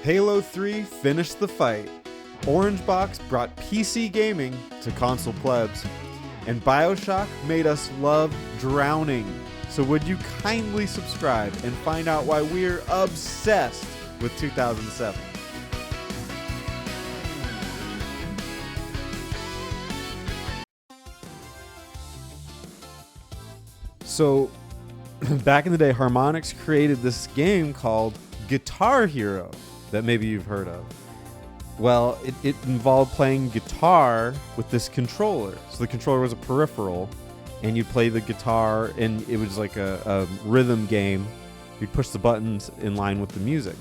Halo 3 finished the fight. Orangebox brought PC gaming to console plebs. And Bioshock made us love drowning. So would you kindly subscribe and find out why we're obsessed with 2007? So, back in the day, Harmonix created this game called Guitar Hero that maybe you've heard of. Well, it involved playing guitar with this controller. So the controller was a peripheral, and you'd play the guitar, and it was like a rhythm game. You'd push the buttons in line with the music.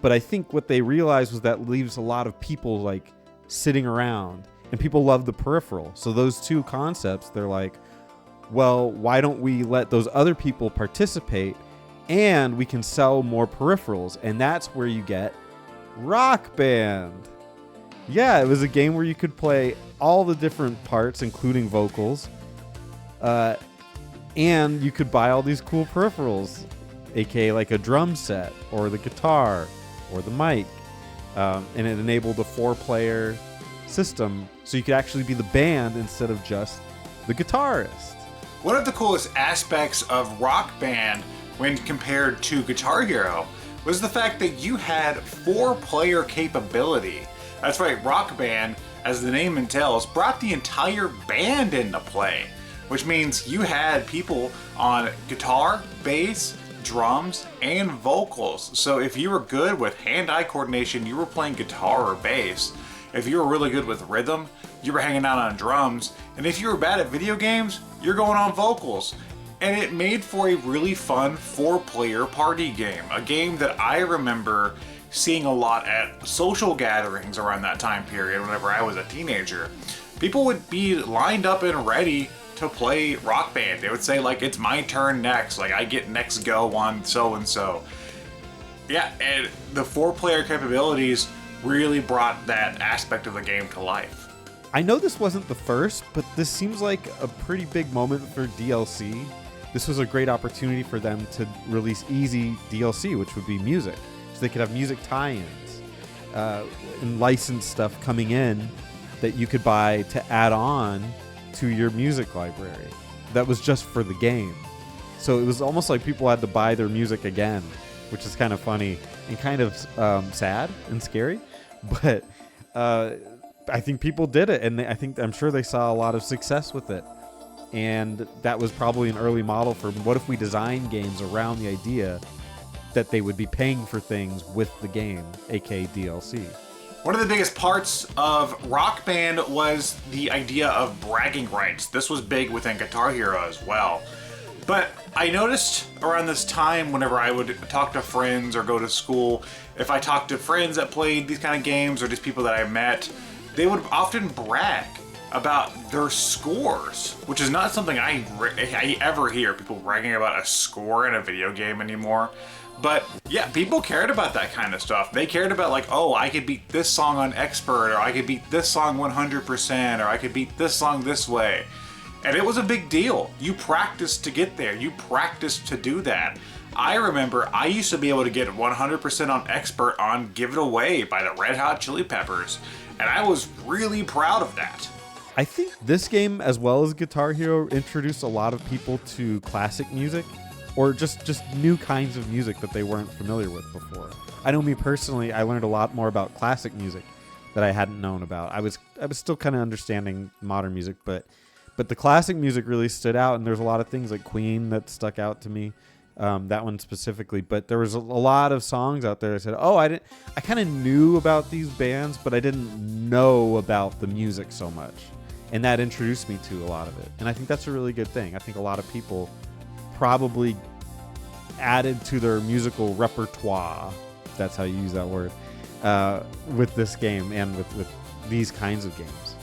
But I think what they realized was that leaves a lot of people like sitting around, and people love the peripheral. So those two concepts, they're like, well, why don't we let those other people participate and we can sell more peripherals? And that's where you get Rock Band. Yeah, it was a game where you could play all the different parts, including vocals, and you could buy all these cool peripherals, aka like a drum set or the guitar or the mic, and it enabled a 4-player system, so you could actually be the band instead of just the guitarist. One of the coolest aspects of Rock Band when compared to Guitar Hero was the fact that you had 4-player capability. That's right, Rock Band, as the name entails, brought the entire band into play, which means you had people on guitar, bass, drums, and vocals. So if you were good with hand-eye coordination, you were playing guitar or bass. If you were really good with rhythm, you were hanging out on drums. And if you were bad at video games, you're going on vocals. And it made for a really fun 4-player party game. A game that I remember seeing a lot at social gatherings around that time period whenever I was a teenager. People would be lined up and ready to play Rock Band. They would say like, it's my turn next, like I get next go on so-and-so. Yeah, and the 4-player capabilities really brought that aspect of the game to life. I know this wasn't the first, but this seems like a pretty big moment for DLC. This was a great opportunity for them to release easy DLC, which would be music. So they could have music tie-ins and licensed stuff coming in that you could buy to add on to your music library. That was just for the game. So it was almost like people had to buy their music again, which is kind of funny and kind of sad and scary. But I think people did it, and I'm sure they saw a lot of success with it. And that was probably an early model for what if we design games around the idea that they would be paying for things with the game, aka DLC. One of the biggest parts of Rock Band was the idea of bragging rights. This was big within Guitar Hero as well. But I noticed around this time, whenever I would talk to friends or go to school, if I talked to friends that played these kind of games or just people that I met, they would often brag about their scores, which is not something I ever hear people bragging about a score in a video game anymore. But yeah, people cared about that kind of stuff. They cared about like, oh, I could beat this song on Expert, or I could beat this song 100%, or I could beat this song this way. And it was a big deal. You practiced to get there. You practiced to do that. I remember I used to be able to get 100% on Expert on Give It Away by the Red Hot Chili Peppers. And I was really proud of that. I think this game, as well as Guitar Hero, introduced a lot of people to classic music, or just new kinds of music that they weren't familiar with before. I know me personally, I learned a lot more about classic music that I hadn't known about. I was still kind of understanding modern music, but the classic music really stood out, and there's a lot of things like Queen that stuck out to me. That one specifically, but there was a lot of songs out there that said, oh, I kind of knew about these bands, but I didn't know about the music so much. And that introduced me to a lot of it. And I think that's a really good thing. I think a lot of people probably added to their musical repertoire, if that's how you use that word, with this game and with these kinds of games.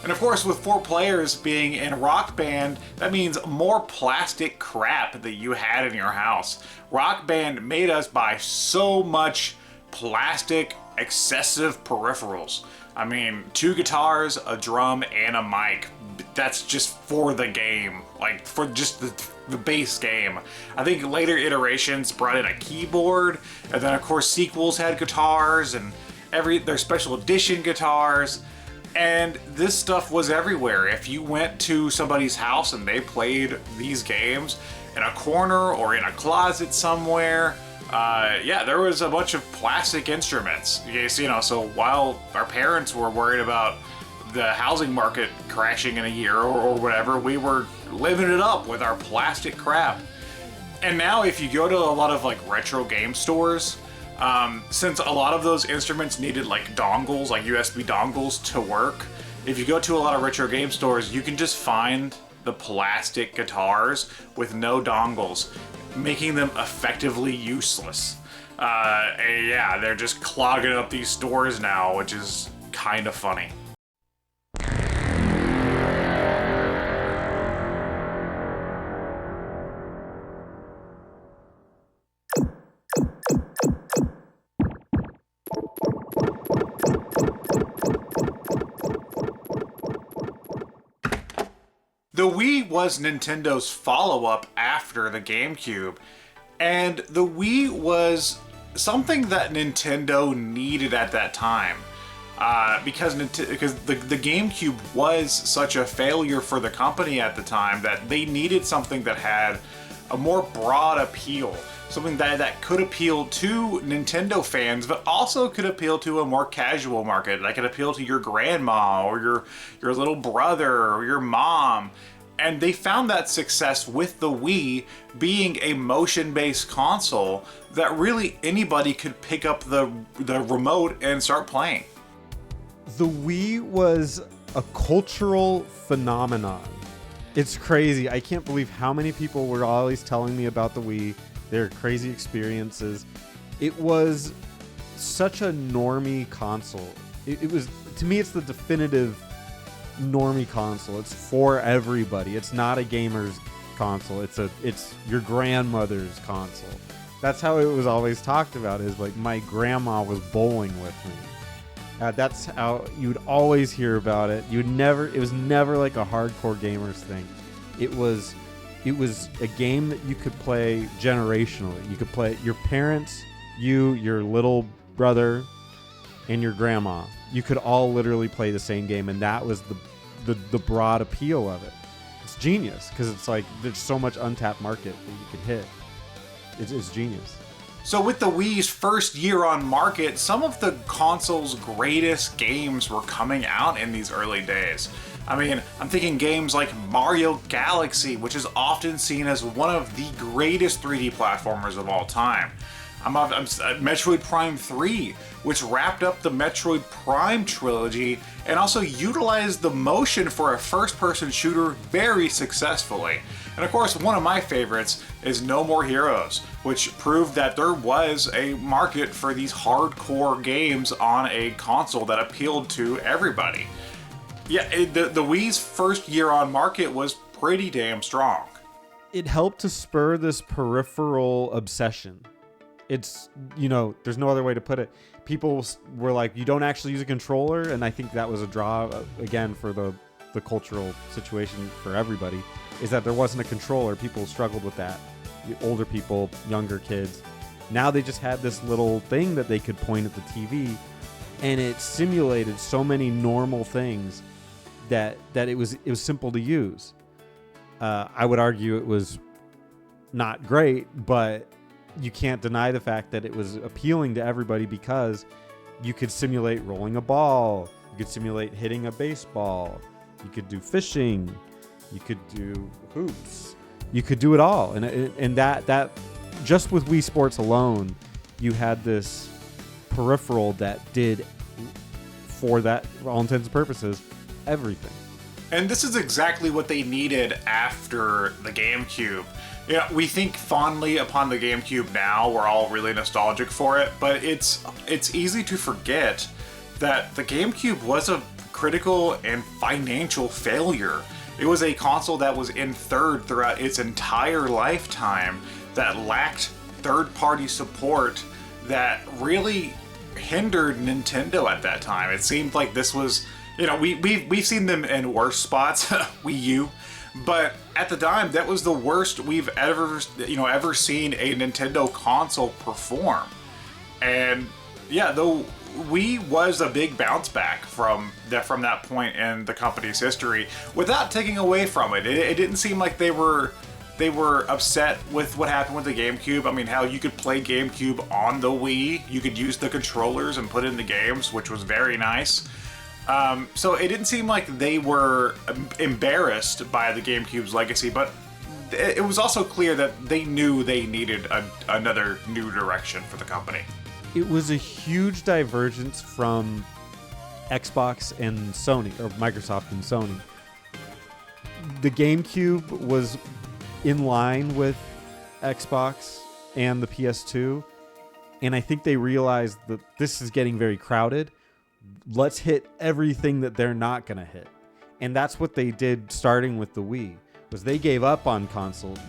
And of course, with 4 players being in Rock Band, that means more plastic crap that you had in your house. Rock Band made us buy so much plastic, excessive peripherals. I mean, 2 guitars, a drum, and a mic. that's just for the game, like for just the base game. I think later iterations brought in a keyboard, and then of course sequels had guitars and their special edition guitars. And this stuff was everywhere. If you went to somebody's house and they played these games in a corner or in a closet somewhere, yeah, there was a bunch of plastic instruments. You know, so while our parents were worried about the housing market crashing in a year or whatever, we were living it up with our plastic crap. And now if you go to a lot of like retro game stores, since a lot of those instruments needed like dongles, like USB dongles to work, if you go to a lot of retro game stores, you can just find the plastic guitars with no dongles, making them effectively useless. And yeah, they're just clogging up these stores now, which is kind of funny. The Wii was Nintendo's follow-up after the GameCube, and the Wii was something that Nintendo needed at that time, because the GameCube was such a failure for the company at the time that they needed something that had a more broad appeal, something that could appeal to Nintendo fans, but also could appeal to a more casual market, that could appeal to your grandma or your little brother or your mom. And they found that success with the Wii being a motion-based console that really anybody could pick up the remote and start playing. The Wii was a cultural phenomenon. It's crazy. I can't believe how many people were always telling me about the Wii, their crazy experiences. It was such a normie console. It was, to me, it's the definitive normie console. It's for everybody. It's not a gamer's console. It's your grandmother's console. That's how it was always talked about, is like my grandma was bowling with me. That's how you would always hear about it. It was never like a hardcore gamers thing. It was a game that you could play generationally. You could play it, your parents, you, your little brother, and your grandma. You could all literally play the same game, and that was the broad appeal of it. It's genius, because it's like there's so much untapped market that you could hit. It's genius. So with the Wii's first year on market, some of the console's greatest games were coming out in these early days. I mean, I'm thinking games like Mario Galaxy, which is often seen as one of the greatest 3D platformers of all time. Metroid Prime 3, which wrapped up the Metroid Prime trilogy and also utilized the motion for a first-person shooter very successfully. And of course, one of my favorites is No More Heroes, which proved that there was a market for these hardcore games on a console that appealed to everybody. Yeah, the Wii's first year on market was pretty damn strong. It helped to spur this peripheral obsession. It's, there's no other way to put it. People were like, you don't actually use a controller, and I think that was a draw, again, for the cultural situation for everybody, is that there wasn't a controller. People struggled with that. Older people, younger kids. Now they just had this little thing that they could point at the TV, and it simulated so many normal things that it was simple to use. I would argue it was not great, but you can't deny the fact that it was appealing to everybody because you could simulate rolling a ball, you could simulate hitting a baseball, you could do fishing, you could do hoops, you could do it all. And that just with Wii Sports alone, you had this peripheral that did, for all intents and purposes, everything. And this is exactly what they needed after the GameCube. Yeah, we think fondly upon the GameCube now. We're all really nostalgic for it, but it's easy to forget that the GameCube was a critical and financial failure. It was a console that was in third throughout its entire lifetime, that lacked third-party support, that really hindered Nintendo at that time. It seemed like this was You know, we've seen them in worse spots, Wii U, but at the time that was the worst we've ever seen a Nintendo console perform. And yeah, though Wii was a big bounce back from that point in the company's history, without taking away from it. It didn't seem like they were upset with what happened with the GameCube. I mean, how you could play GameCube on the Wii. You could use the controllers and put in the games, which was very nice. So it didn't seem like they were embarrassed by the GameCube's legacy, but it was also clear that they knew they needed another new direction for the company. It was a huge divergence from Xbox and Sony, or Microsoft and Sony. The GameCube was in line with Xbox and the PS2, and I think they realized that this is getting very crowded. Let's hit everything that they're not going to hit. And that's what they did starting with the Wii, was they gave up on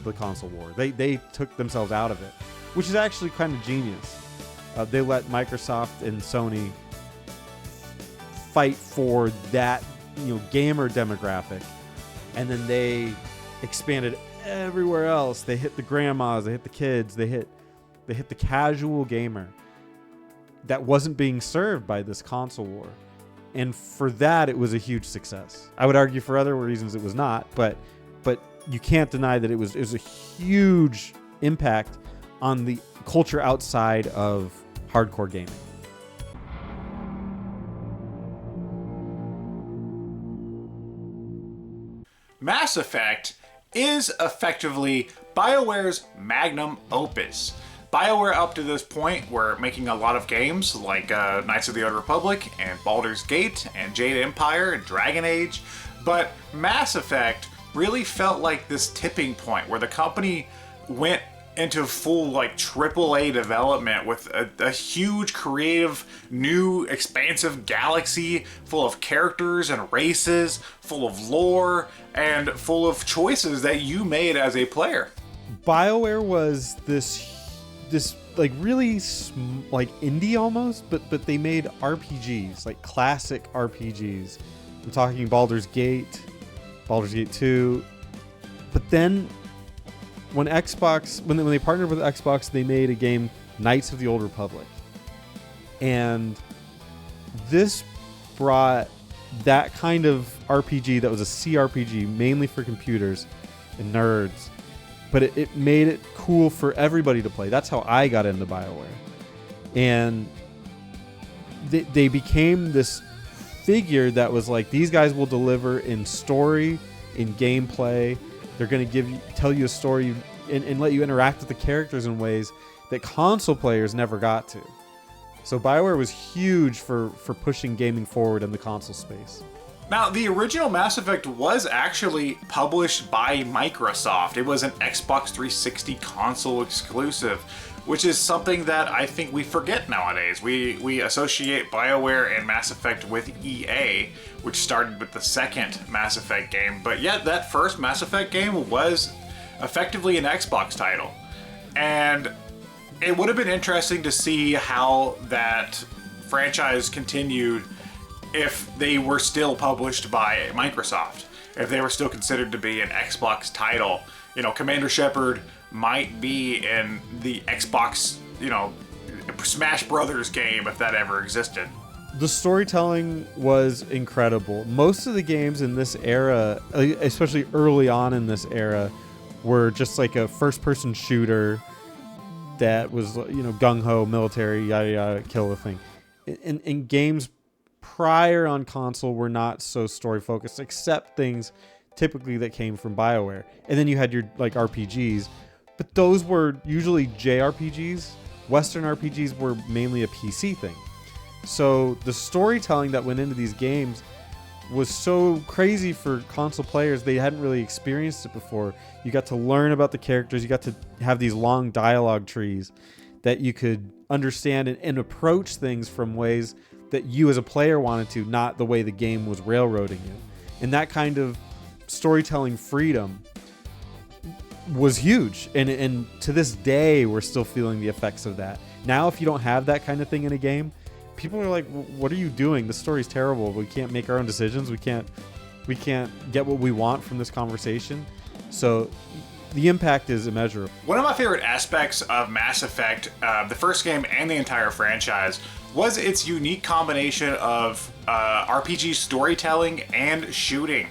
the console war. They took themselves out of it, which is actually kind of genius. They let Microsoft and Sony fight for that, gamer demographic, and then they expanded everywhere else. They hit the grandmas, they hit the kids, they hit the casual gamer that wasn't being served by this console war. And for that, it was a huge success. I would argue for other reasons it was not, but you can't deny that it was a huge impact on the culture outside of hardcore gaming. Mass Effect is effectively BioWare's magnum opus. BioWare up to this point were making a lot of games like Knights of the Old Republic and Baldur's Gate and Jade Empire and Dragon Age, but Mass Effect really felt like this tipping point where the company went into full AAA development with a huge creative new expansive galaxy full of characters and races, full of lore, and full of choices that you made as a player. BioWare was this really indie almost, but they made RPGs, like classic RPGs. I'm talking Baldur's Gate 2. But then when they partnered with Xbox, they made a game, Knights of the Old Republic. And this brought that kind of RPG that was a CRPG, mainly for computers and nerds, but it made it cool for everybody to play. That's how I got into BioWare. And they became this figure that was like, these guys will deliver in story, in gameplay. They're going to tell you a story and let you interact with the characters in ways that console players never got to. So BioWare was huge for pushing gaming forward in the console space. Now, the original Mass Effect was actually published by Microsoft. It was an Xbox 360 console exclusive, which is something that I think we forget nowadays. We associate BioWare and Mass Effect with EA, which started with the second Mass Effect game. But yet, that first Mass Effect game was effectively an Xbox title. And it would have been interesting to see how that franchise continued if they were still published by Microsoft, if they were still considered to be an Xbox title. Commander Shepard might be in the Xbox, Smash Brothers game if that ever existed. The storytelling was incredible. Most of the games in this era, especially early on in this era, were just like a first-person shooter that was, gung-ho, military, yada yada, kill the thing. In games prior on console were not so story focused, except things typically that came from BioWare. And then you had your RPGs, but those were usually JRPGs. Western RPGs were mainly a PC thing. So the storytelling that went into these games was so crazy for console players. They hadn't really experienced it before. You got to learn about the characters. You got to have these long dialogue trees that you could understand and approach things from ways that you as a player wanted to, not the way the game was railroading you. And that kind of storytelling freedom was huge. And to this day, we're still feeling the effects of that. Now, if you don't have that kind of thing in a game, people are like, what are you doing? This story's terrible. We can't make our own decisions. We can't get what we want from this conversation. So the impact is immeasurable. One of my favorite aspects of Mass Effect, the first game and the entire franchise, was its unique combination of RPG storytelling and shooting.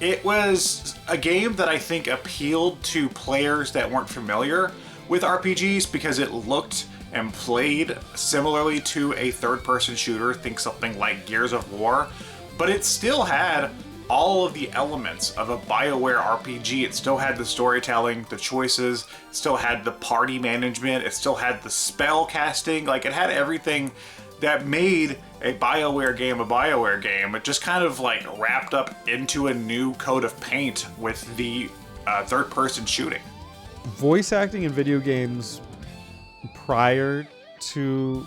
It was a game that I think appealed to players that weren't familiar with RPGs because it looked and played similarly to a third-person shooter, think something like Gears of War, but it still had all of the elements of a BioWare RPG. It still had the storytelling, the choices, it still had the party management, it still had the spell casting, like it had everything that made a BioWare game a BioWare game. It just kind of like wrapped up into a new coat of paint with the third-person shooting. Voice acting in video games prior to,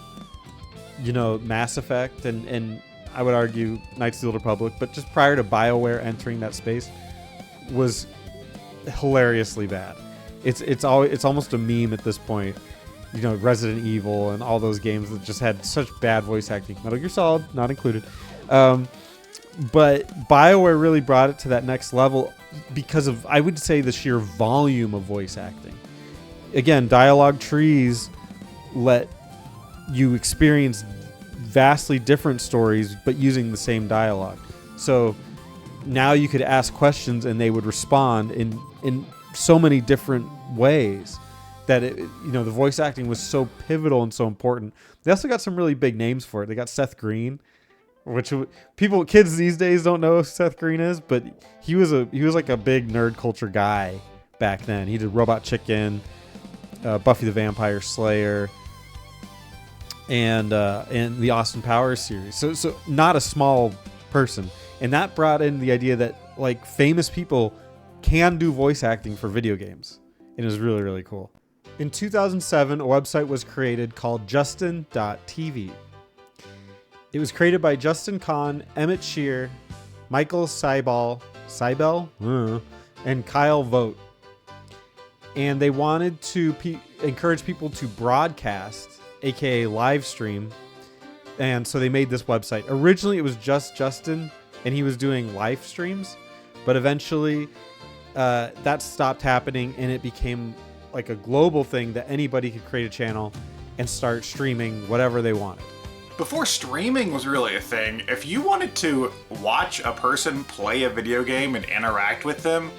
Mass Effect and I would argue Knights of the Old Republic, but just prior to BioWare entering that space, was hilariously bad. It's almost a meme at this point. Resident Evil and all those games that just had such bad voice acting. Metal Gear Solid not included. But BioWare really brought it to that next level because of, I would say, the sheer volume of voice acting. Again, dialogue trees let you experience vastly different stories, but using the same dialogue. So now you could ask questions and they would respond in so many different ways that the voice acting was so pivotal and so important. They also got some really big names for it. They got Seth Green, which kids these days don't know who Seth Green is, but he was like a big nerd culture guy back then. He did Robot Chicken, Buffy the Vampire Slayer, and the Austin Powers series. So not a small person, and that brought in the idea that like famous people can do voice acting for video games, and it was really, really cool. In 2007, a website was created called Justin.tv. It was created by Justin Kahn, Emmett Shear, Michael Seibel, and Kyle Vogt. And they wanted to encourage people to broadcast, aka live stream. And so they made this website. Originally, it was just Justin, and he was doing live streams. But eventually, that stopped happening, and it became like a global thing that anybody could create a channel and start streaming whatever they wanted. Before streaming was really a thing, if you wanted to watch a person play a video game and interact with them,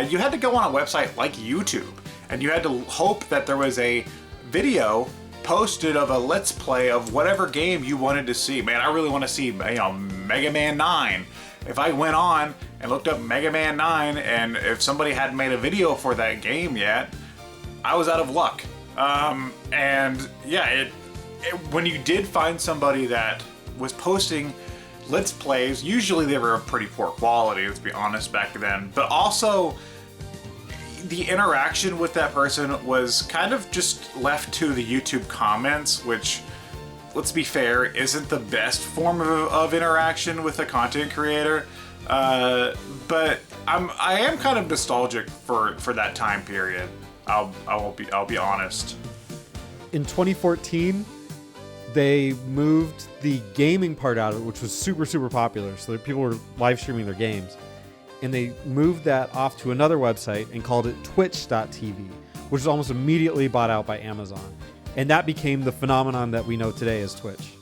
you had to go on a website like YouTube, and you had to hope that there was a video posted of a let's play of whatever game you wanted to see. Man, I really want to see, Mega Man 9. If I went on and looked up Mega Man 9, and if somebody hadn't made a video for that game yet, I was out of luck. And yeah, when you did find somebody that was posting Let's Plays, usually they were of pretty poor quality, let's be honest, back then, but also the interaction with that person was kind of just left to the YouTube comments, which, let's be fair, isn't the best form of interaction with a content creator. But I am kind of nostalgic for that time period. I'll be honest. In 2014, they moved the gaming part out of it, which was super, super popular. So that people were live streaming their games. And they moved that off to another website and called it Twitch.tv, which was almost immediately bought out by Amazon. And that became the phenomenon that we know today as Twitch.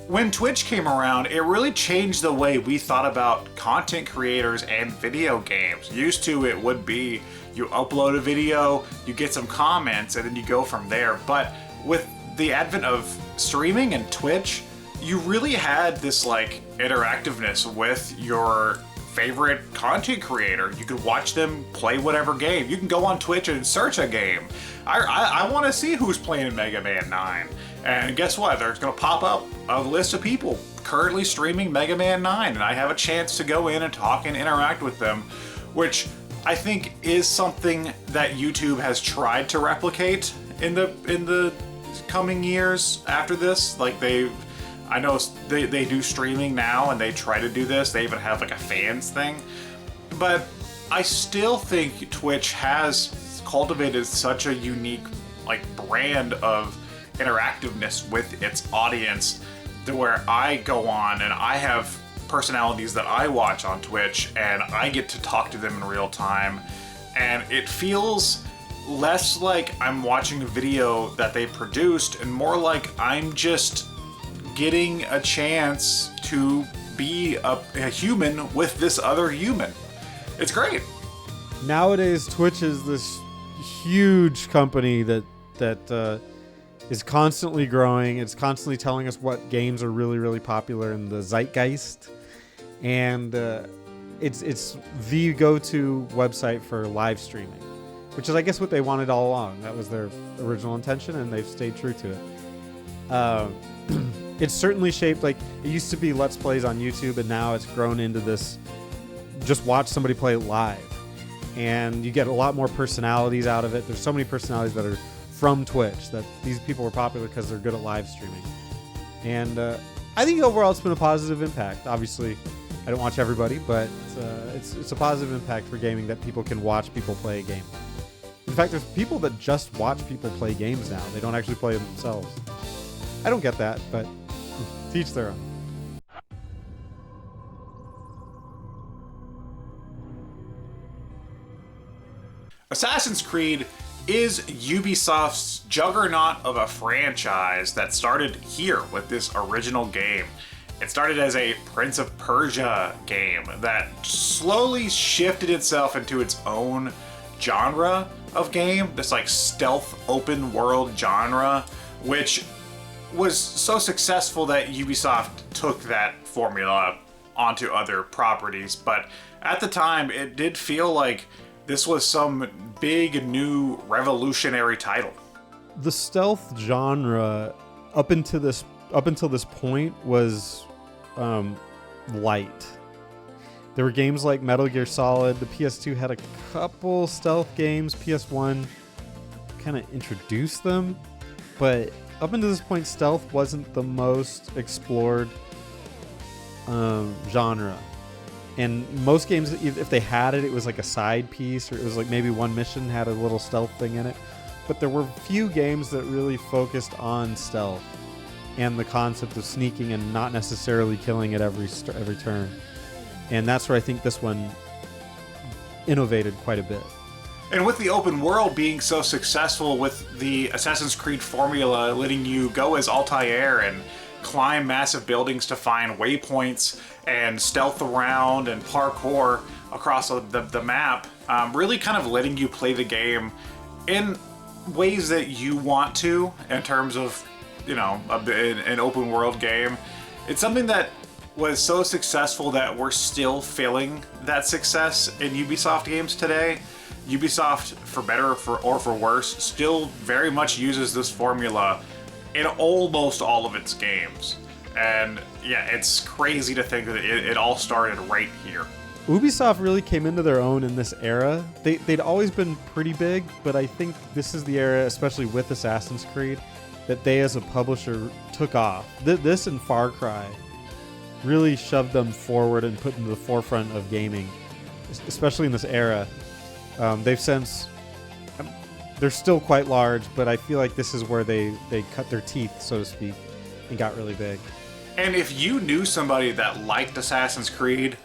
When Twitch came around, it really changed the way we thought about content creators and video games. Used to, it would be you upload a video, you get some comments, and then you go from there. But with the advent of streaming and Twitch, you really had this like interactiveness with your favorite content creator. You could watch them play whatever game. You can go on Twitch and search a game. I want to see who's playing Mega Man 9. And guess what? There's going to pop up a list of people currently streaming Mega Man 9, and I have a chance to go in and talk and interact with them, which I think is something that YouTube has tried to replicate in the coming years after this. Like I know they do streaming now, and they try to do this. They even have like a fans thing. But I still think Twitch has cultivated such a unique like brand of interactiveness with its audience, to where I go on and I have personalities that I watch on Twitch and I get to talk to them in real time, and it feels less like I'm watching a video that they produced and more like I'm just getting a chance to be a human with this other human. It's great. Nowadays, Twitch is this huge company that is constantly growing. It's constantly telling us what games are really, really popular in the zeitgeist, and it's the go-to website for live streaming, which is, I guess, what they wanted all along. That was their original intention, and they've stayed true to it. It's certainly shaped, like, it used to be Let's Plays on YouTube, and now it's grown into this, just watch somebody play live. And you get a lot more personalities out of it. There's so many personalities that are from Twitch, that these people are popular because they're good at live streaming. And I think overall it's been a positive impact. Obviously, I don't watch everybody, but it's a positive impact for gaming that people can watch people play a game. In fact, there's people that just watch people play games now. They don't actually play them themselves. I don't get that, but to each their own. Assassin's Creed is Ubisoft's juggernaut of a franchise that started here with this original game. It started as a Prince of Persia game that slowly shifted itself into its own genre of game, this like stealth open world genre, which was so successful that Ubisoft took that formula onto other properties. But at the time, it did feel like this was some big new revolutionary title. The stealth genre up until this point was light. There were games like Metal Gear Solid. The PS2 had a couple stealth games. PS1 kind of introduced them, but up until this point, stealth wasn't the most explored genre. And most games, if they had it, it was like a side piece, or it was like maybe one mission had a little stealth thing in it. But there were few games that really focused on stealth and the concept of sneaking and not necessarily killing at every turn. And that's where I think this one innovated quite a bit. And with the open world being so successful, with the Assassin's Creed formula letting you go as Altair and climb massive buildings to find waypoints and stealth around and parkour across the map, really kind of letting you play the game in ways that you want to, in terms of, you know, an open world game. It's something that was so successful that we're still feeling that success in Ubisoft games today. Ubisoft, for better or for worse, still very much uses this formula in almost all of its games. And yeah, it's crazy to think that it all started right here. Ubisoft really came into their own in this era. They'd always been pretty big, but I think this is the era, especially with Assassin's Creed, that they as a publisher took off. This and Far Cry really shoved them forward and put them to the forefront of gaming, especially in this era. They've since, they're still quite large, but I feel like this is where they cut their teeth, so to speak, and got really big. And if you knew somebody that liked Assassin's Creed,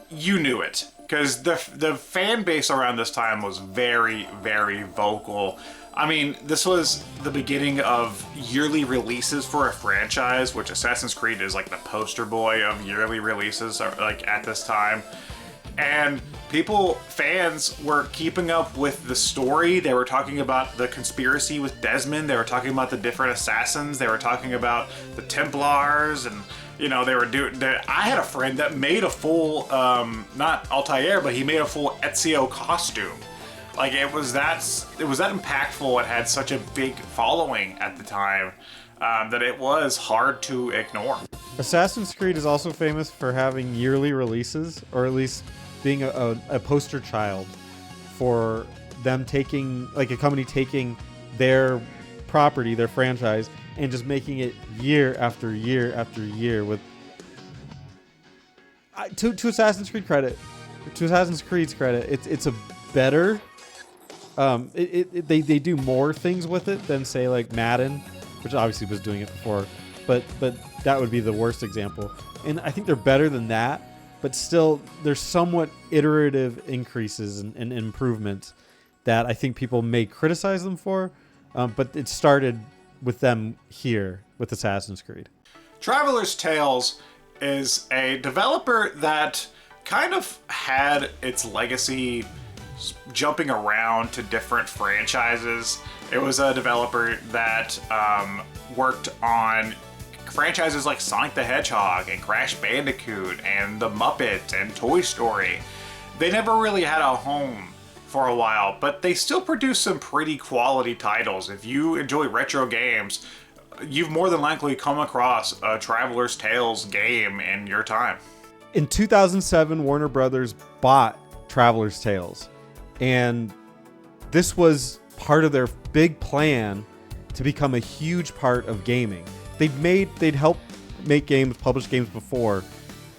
you knew it. Because the fan base around this time was very, very vocal. I mean, this was the beginning of yearly releases for a franchise, which Assassin's Creed is like the poster boy of yearly releases, like at this time. And fans were keeping up with the story. They were talking about the conspiracy with Desmond. They were talking about the different assassins. They were talking about the Templars, and you know, they were doing. I had a friend that made a full, not Altair, but he made a full Ezio costume. Like it was that impactful. It had such a big following at the time that it was hard to ignore. Assassin's Creed is also famous for having yearly releases, or at least being a poster child for them taking, like a company taking their property, their franchise, and just making it year after year after year. With to Assassin's Creed credit, to Assassin's Creed's credit, it's a better. They do more things with it than say like Madden which obviously was doing it before, but that would be the worst example. And I think they're better than that, but still there's somewhat iterative increases and improvements that I think people may criticize them for, but it started with them here with Assassin's Creed. Traveler's Tales is a developer that kind of had its legacy jumping around to different franchises. It was a developer that worked on franchises like Sonic the Hedgehog and Crash Bandicoot and The Muppets and Toy Story. They never really had a home for a while, but they still produce some pretty quality titles. If you enjoy retro games, you've more than likely come across a Traveler's Tales game in your time. In 2007, Warner Brothers bought Traveler's Tales, and this was part of their big plan to become a huge part of gaming. They'd helped make games, publish games before,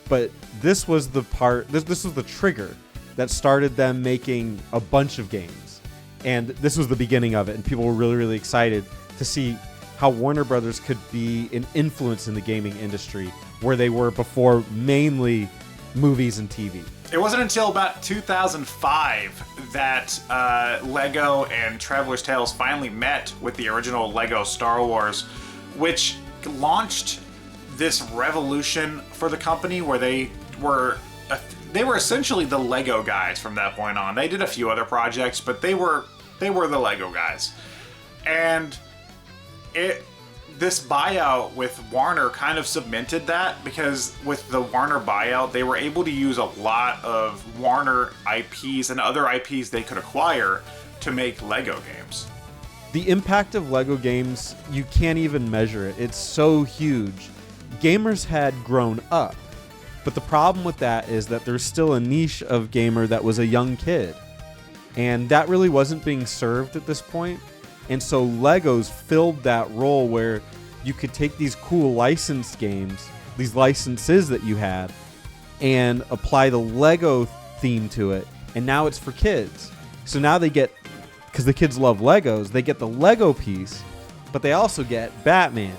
but this was the part, this was the trigger that started them making a bunch of games. And this was the beginning of it, and people were really, really excited to see how Warner Brothers could be an influence in the gaming industry where they were before, mainly movies and TV. It wasn't until about 2005 that Lego and Traveler's Tales finally met with the original Lego Star Wars, which launched this revolution for the company where they were essentially the Lego guys from that point on. They did a few other projects, but they were the Lego guys. And this buyout with Warner kind of cemented that, because with the Warner buyout, they were able to use a lot of Warner IPs and other IPs they could acquire to make Lego games. The impact of Lego games, you can't even measure it. It's so huge. Gamers had grown up, but the problem with that is that there's still a niche of gamer that was a young kid, and that really wasn't being served at this point. And so Legos filled that role where you could take these cool licensed games, these licenses that you had, and apply the Lego theme to it, and now it's for kids. So now they get, because the kids love Legos, they get the Lego piece, but they also get Batman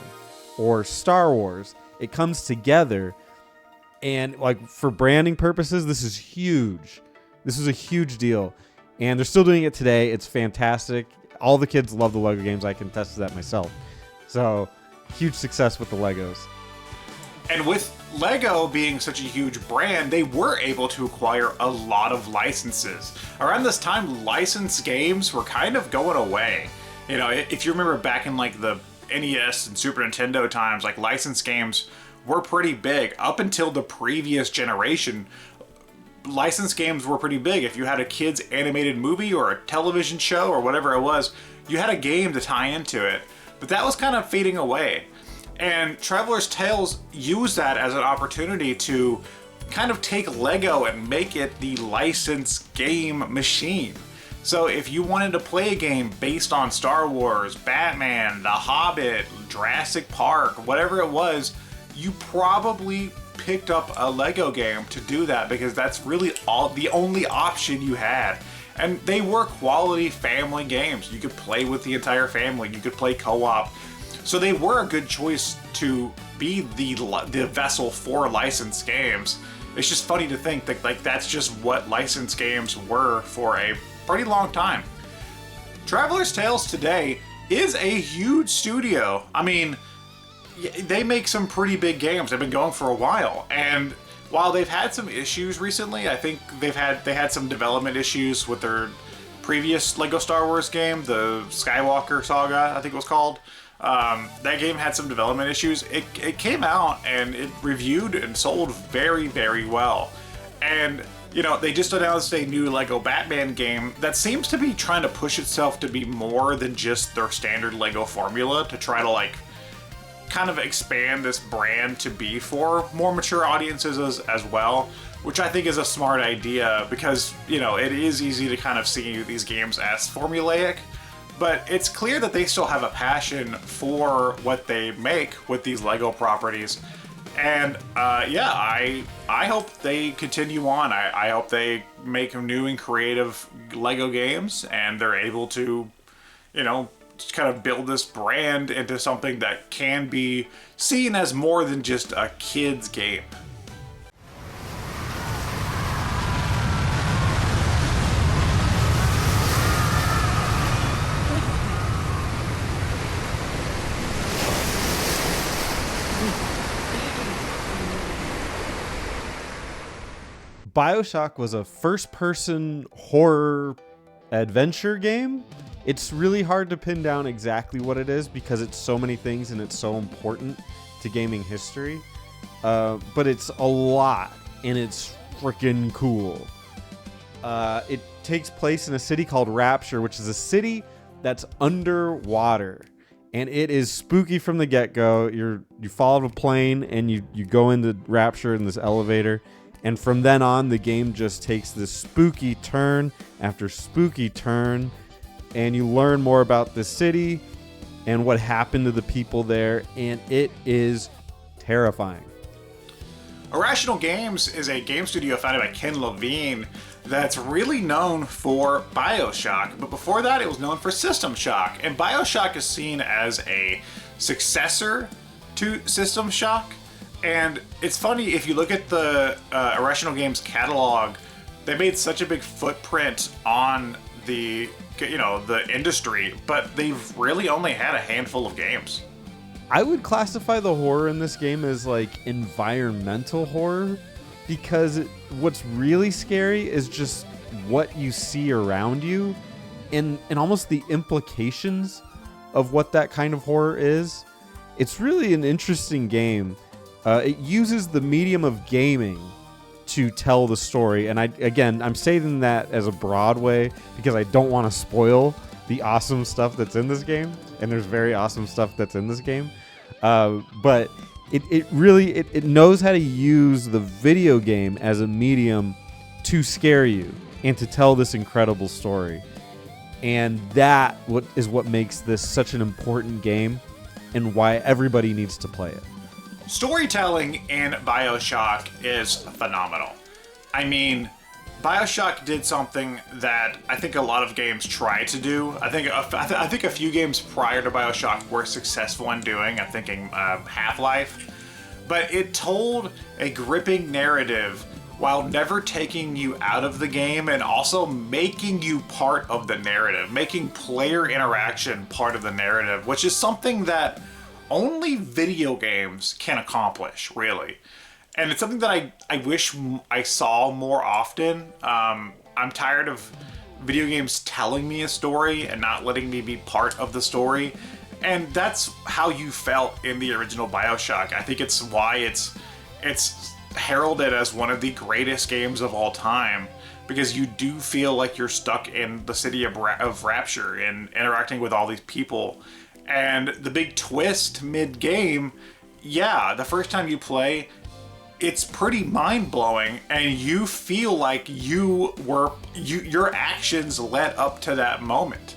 or Star Wars. It comes together, and like for branding purposes, this is huge. This is a huge deal, and they're still doing it today. It's fantastic. All the kids love the Lego games. I can attest to that myself. So huge success with the Legos. And with Lego being such a huge brand, they were able to acquire a lot of licenses. Around this time, licensed games were kind of going away. You know, if you remember back in like the NES and Super Nintendo times, like licensed games were pretty big. Up until the previous generation, licensed games were pretty big. If you had a kid's animated movie or a television show or whatever it was, you had a game to tie into it. But that was kind of fading away. And Traveler's Tales used that as an opportunity to kind of take Lego and make it the licensed game machine. So if you wanted to play a game based on Star Wars, Batman, The Hobbit, Jurassic Park, whatever it was, you probably picked up a Lego game to do that, because that's really the only option you had. And they were quality family games. You could play with the entire family. You could play co-op. So they were a good choice to be the vessel for licensed games. It's just funny to think that like that's just what licensed games were for a pretty long time. Traveler's Tales today is a huge studio. I mean, they make some pretty big games. They've been going for a while, and while they've had some issues recently, I think they had some development issues with their previous Lego Star Wars game, the Skywalker Saga, I think it was called. That game had some development issues. It came out and it reviewed and sold very, very well. And you know, they just announced a new Lego Batman game that seems to be trying to push itself to be more than just their standard Lego formula, to try to like kind of expand this brand to be for more mature audiences as well, which I think is a smart idea, because, you know, it is easy to kind of see these games as formulaic, but it's clear that they still have a passion for what they make with these Lego properties. And yeah, I hope they continue on. I hope they make new and creative Lego games, and they're able to, you know, kind of build this brand into something that can be seen as more than just a kid's game. Bioshock was a first-person horror adventure game. It's really hard to pin down exactly what it is because it's so many things and it's so important to gaming history. But it's a lot, and it's freaking cool. It takes place in a city called Rapture, which is a city that's underwater. And it is spooky from the get-go. You fall out of a plane, and you go into Rapture in this elevator. And from then on, the game just takes this spooky turn after spooky turn, and you learn more about the city and what happened to the people there, and it is terrifying. Irrational Games is a game studio founded by Ken Levine that's really known for Bioshock, but before that it was known for System Shock, and Bioshock is seen as a successor to System Shock. And it's funny, if you look at the Irrational Games catalog, they made such a big footprint on the industry, but they've really only had a handful of games. I would classify the horror in this game as like environmental horror, because what's really scary is just what you see around you and almost the implications of what that kind of horror is. It's really an interesting game. It uses the medium of gaming to tell the story. And I'm saying that as a broad way because I don't want to spoil the awesome stuff that's in this game. And there's very awesome stuff that's in this game. But it really knows how to use the video game as a medium to scare you and to tell this incredible story. And that is what makes this such an important game and why everybody needs to play it. Storytelling in Bioshock is phenomenal. I mean, Bioshock did something that I think a lot of games try to do. I think a few games prior to Bioshock were successful in doing. I'm thinking Half-Life. But it told a gripping narrative while never taking you out of the game and also making you part of the narrative, making player interaction part of the narrative, which is something that only video games can accomplish, really. And it's something that I wish I saw more often. I'm tired of video games telling me a story and not letting me be part of the story. And that's how you felt in the original Bioshock. I think it's why it's heralded as one of the greatest games of all time, because you do feel like you're stuck in the city of Rapture and interacting with all these people. And the big twist mid-game, the first time you play, it's pretty mind-blowing, and you feel like your actions led up to that moment.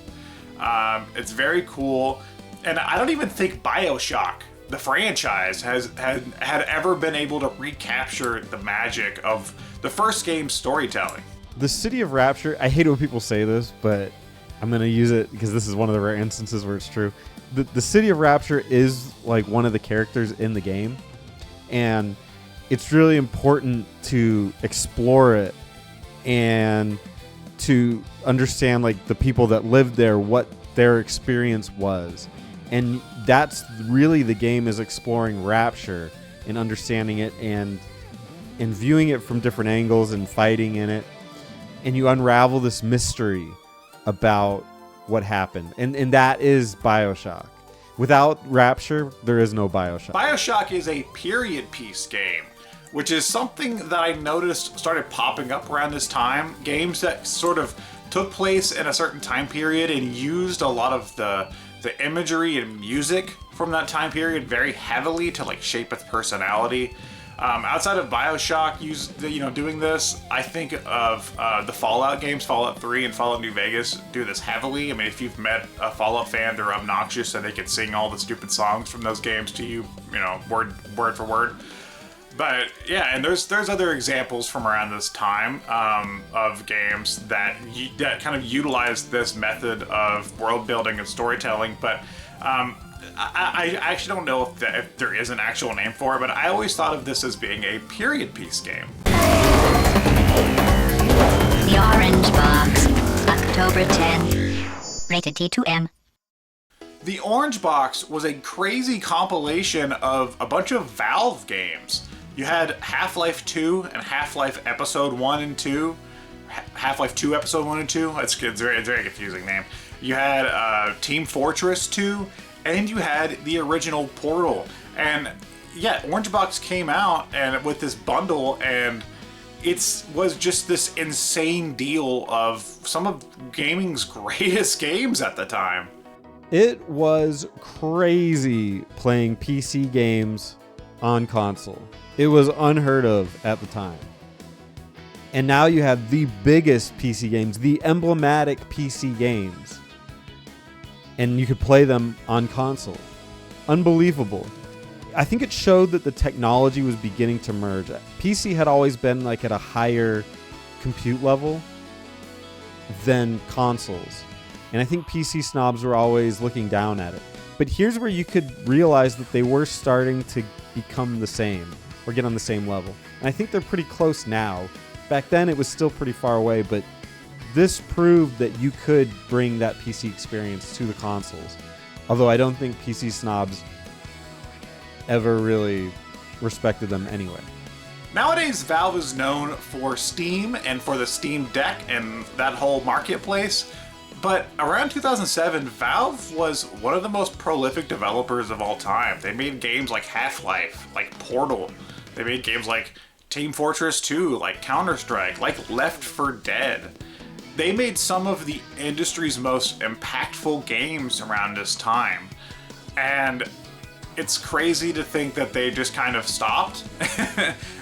It's very cool, and I don't even think Bioshock, the franchise, had ever been able to recapture the magic of the first game's storytelling. The City of Rapture, I hate when people say this, but I'm going to use it because this is one of the rare instances where it's true. The City of Rapture is like one of the characters in the game, and it's really important to explore it and to understand like the people that lived there, what their experience was. And that's really the game, is exploring Rapture and understanding it and viewing it from different angles and fighting in it. And you unravel this mystery about what happened. And that is Bioshock. Without Rapture, there is no Bioshock. Bioshock is a period piece game, which is something that I noticed started popping up around this time. Games that sort of took place in a certain time period and used a lot of the imagery and music from that time period very heavily to like shape its personality. Outside of Bioshock doing this, I think of the Fallout games, Fallout 3 and Fallout New Vegas do this heavily. I mean, if you've met a Fallout fan, they're obnoxious and they can sing all the stupid songs from those games to you, word for word. But yeah, and there's other examples from around this time of games that that kind of utilize this method of world building and storytelling. But I actually don't know if there is an actual name for it. But I always thought of this as being a period piece game. The Orange Box, October 10th, rated T2M. The Orange Box was a crazy compilation of a bunch of Valve games. You had Half-Life 2 and Half-Life Episode 1 and 2. Half-Life 2 Episode 1 and 2. It's a very confusing name. You had Team Fortress 2, and you had the original Portal. And yeah, Orange Box came out and with this bundle, and it was just this insane deal of some of gaming's greatest games at the time. It was crazy playing PC games on console. It was unheard of at the time. And now you have the biggest PC games, the emblematic PC games. And you could play them on console. Unbelievable. I think it showed that the technology was beginning to merge. PC had always been like at a higher compute level than consoles. And I think PC snobs were always looking down at it. But here's where you could realize that they were starting to become the same or get on the same level. And I think they're pretty close now. Back then it was still pretty far away, but this proved that you could bring that PC experience to the consoles. Although I don't think PC snobs ever really respected them anyway. Nowadays, Valve is known for Steam and for the Steam Deck and that whole marketplace. But around 2007, Valve was one of the most prolific developers of all time. They made games like Half-Life, like Portal. They made games like Team Fortress 2, like Counter-Strike, like Left 4 Dead. They made some of the industry's most impactful games around this time. And it's crazy to think that they just kind of stopped.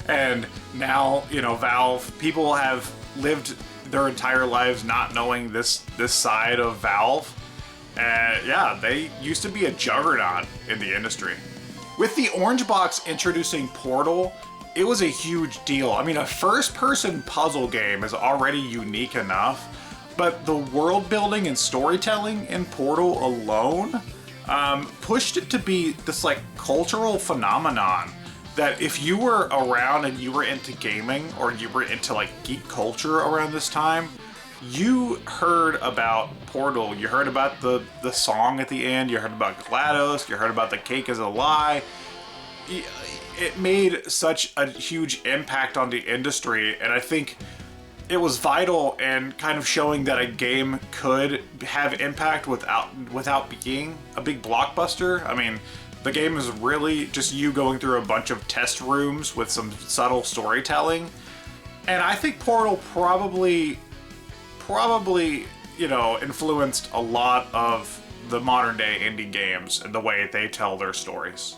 And now, Valve, people have lived their entire lives not knowing this side of Valve. Yeah, they used to be a juggernaut in the industry. With the Orange Box introducing Portal, it was a huge deal. I mean, a first-person puzzle game is already unique enough, but the world building and storytelling in Portal alone pushed it to be this like cultural phenomenon that if you were around and you were into gaming or you were into like geek culture around this time, you heard about Portal. You heard about the song at the end. You heard about GLaDOS. You heard about The Cake is a Lie. It made such a huge impact on the industry, and I think it was vital and kind of showing that a game could have impact without being a big blockbuster. I mean, the game is really just you going through a bunch of test rooms with some subtle storytelling. And I think Portal probably, influenced a lot of the modern day indie games and the way they tell their stories.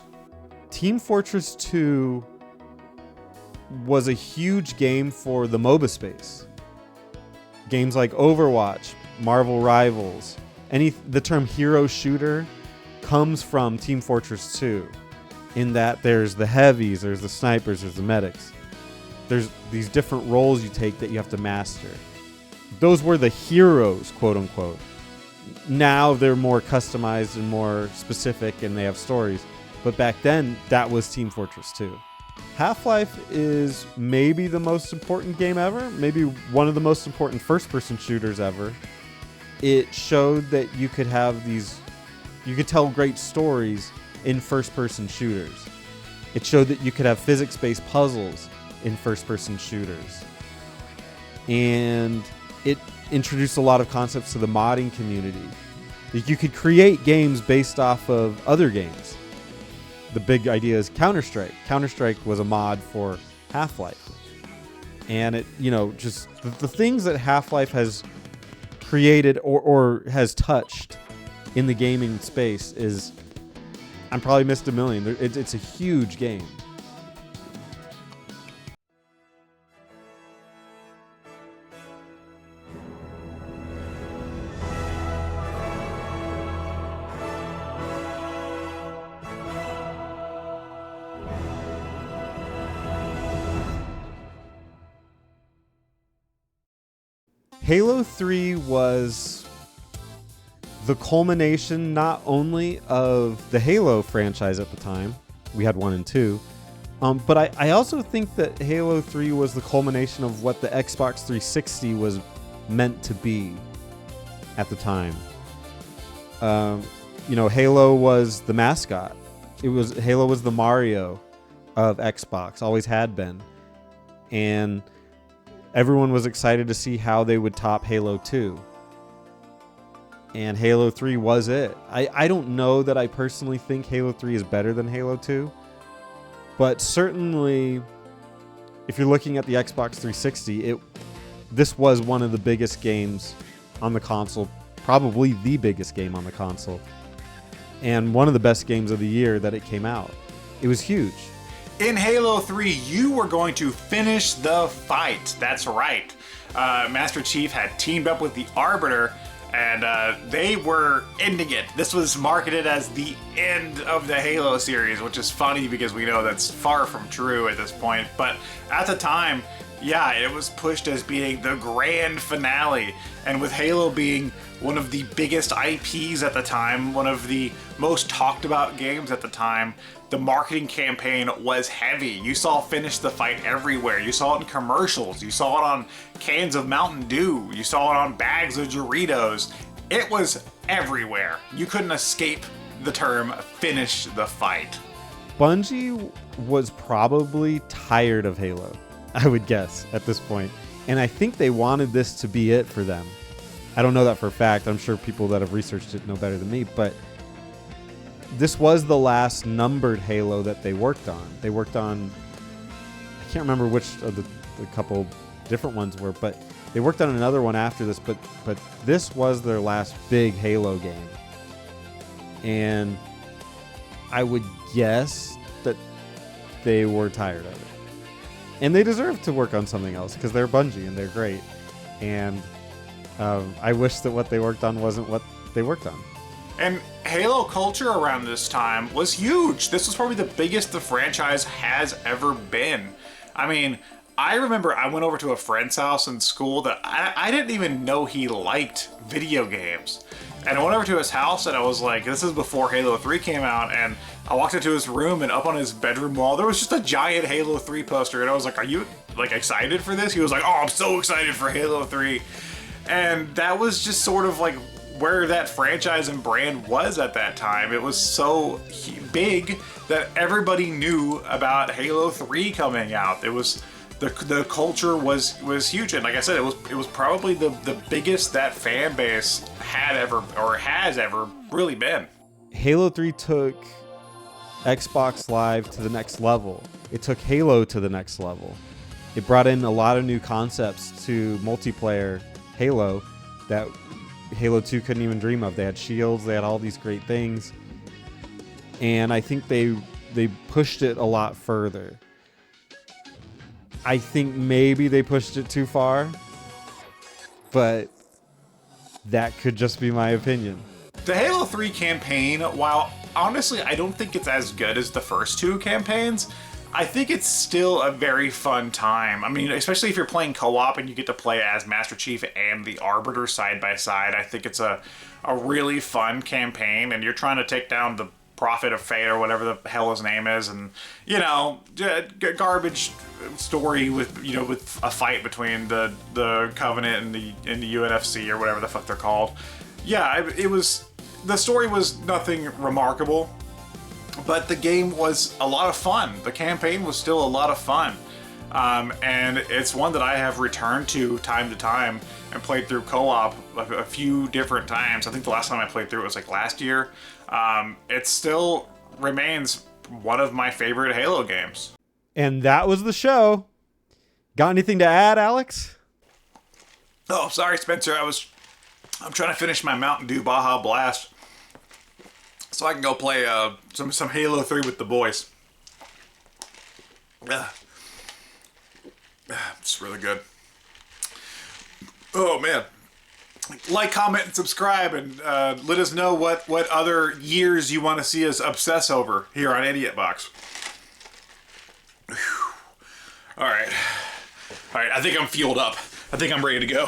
Team Fortress 2 was a huge game for the MOBA space. Games like Overwatch, Marvel Rivals, the term hero shooter comes from Team Fortress 2, in that there's the heavies, there's the snipers, there's the medics. There's these different roles you take that you have to master. Those were the heroes, quote unquote. Now they're more customized and more specific and they have stories. But back then, that was Team Fortress 2. Half-Life is maybe the most important game ever, maybe one of the most important first-person shooters ever. It showed that you could tell great stories in first-person shooters. It showed that you could have physics-based puzzles in first-person shooters. And it introduced a lot of concepts to the modding community. You could create games based off of other games. The big idea is Counter-Strike. Counter-Strike was a mod for Half-Life. And it, just the things that Half-Life has created or has touched in the gaming space is, I'm probably missed a million. It's a huge game. Halo 3 was the culmination not only of the Halo franchise at the time. We had 1 and 2. But I also think that Halo 3 was the culmination of what the Xbox 360 was meant to be at the time. Halo was the mascot. Halo was the Mario of Xbox, always had been. And everyone was excited to see how they would top Halo 2. And Halo 3 was it. I don't know that I personally think Halo 3 is better than Halo 2. But certainly, if you're looking at the Xbox 360, this was one of the biggest games on the console, probably the biggest game on the console, and one of the best games of the year that it came out. It was huge. In Halo 3, you were going to finish the fight. That's right. Master Chief had teamed up with the Arbiter, and they were ending it. This was marketed as the end of the Halo series, which is funny because we know that's far from true at this point. But at the time, yeah, it was pushed as being the grand finale. And with Halo being one of the biggest IPs at the time, one of the most talked about games at the time, the marketing campaign was heavy. You saw Finish the Fight everywhere. You saw it in commercials. You saw it on cans of Mountain Dew. You saw it on bags of Doritos. It was everywhere. You couldn't escape the term Finish the Fight. Bungie was probably tired of Halo, I would guess, at this point. And I think they wanted this to be it for them. I don't know that for a fact. I'm sure people that have researched it know better than me, but this was the last numbered Halo that they worked on. They worked on, I can't remember which of the couple different ones were, but they worked on another one after this, but this was their last big Halo game. And I would guess that they were tired of it. And they deserve to work on something else because they're Bungie and they're great. And I wish that what they worked on wasn't what they worked on. And Halo culture around this time was huge. This was probably the biggest the franchise has ever been. I mean, I remember I went over to a friend's house in school that I didn't even know he liked video games. And I went over to his house and I was like, this is before Halo 3 came out, and I walked into his room and up on his bedroom wall, there was just a giant Halo 3 poster, and I was like, are you like excited for this? He was like, oh, I'm so excited for Halo 3. And that was just sort of like where that franchise and brand was at that time. It was so big that everybody knew about Halo 3 coming out. It was the culture was huge, and like I said, it was probably the biggest that fan base had ever or has ever really been. Halo 3 took Xbox Live to the next level. It took Halo to the next level. It brought in a lot of new concepts to multiplayer Halo that Halo 2 couldn't even dream of. They had shields, they had all these great things. And I think they pushed it a lot further. I think maybe they pushed it too far, but that could just be my opinion. The Halo 3 campaign, while honestly I don't think it's as good as the first two campaigns, I think it's still a very fun time. I mean, especially if you're playing co-op and you get to play as Master Chief and the Arbiter side by side. I think it's a really fun campaign, and you're trying to take down the Prophet of Fate or whatever the hell his name is, and garbage story with with a fight between the Covenant and the UNFC or whatever the fuck they're called. Yeah, the story was nothing remarkable, but the game was a lot of fun. The campaign was still a lot of fun. And it's one that I have returned to time and played through co-op a few different times. I think the last time I played through it was like last year. It still remains one of my favorite Halo games. And that was the show. Got anything to add, Alex? Oh, sorry, Spencer. I'm trying to finish my Mountain Dew Baja Blast so I can go play some Halo 3 with the boys. It's really good. Oh, man. Like, comment, and subscribe, and let us know what other years you want to see us obsess over here on Idiot Box. All right. I think I'm fueled up. I think I'm ready to go.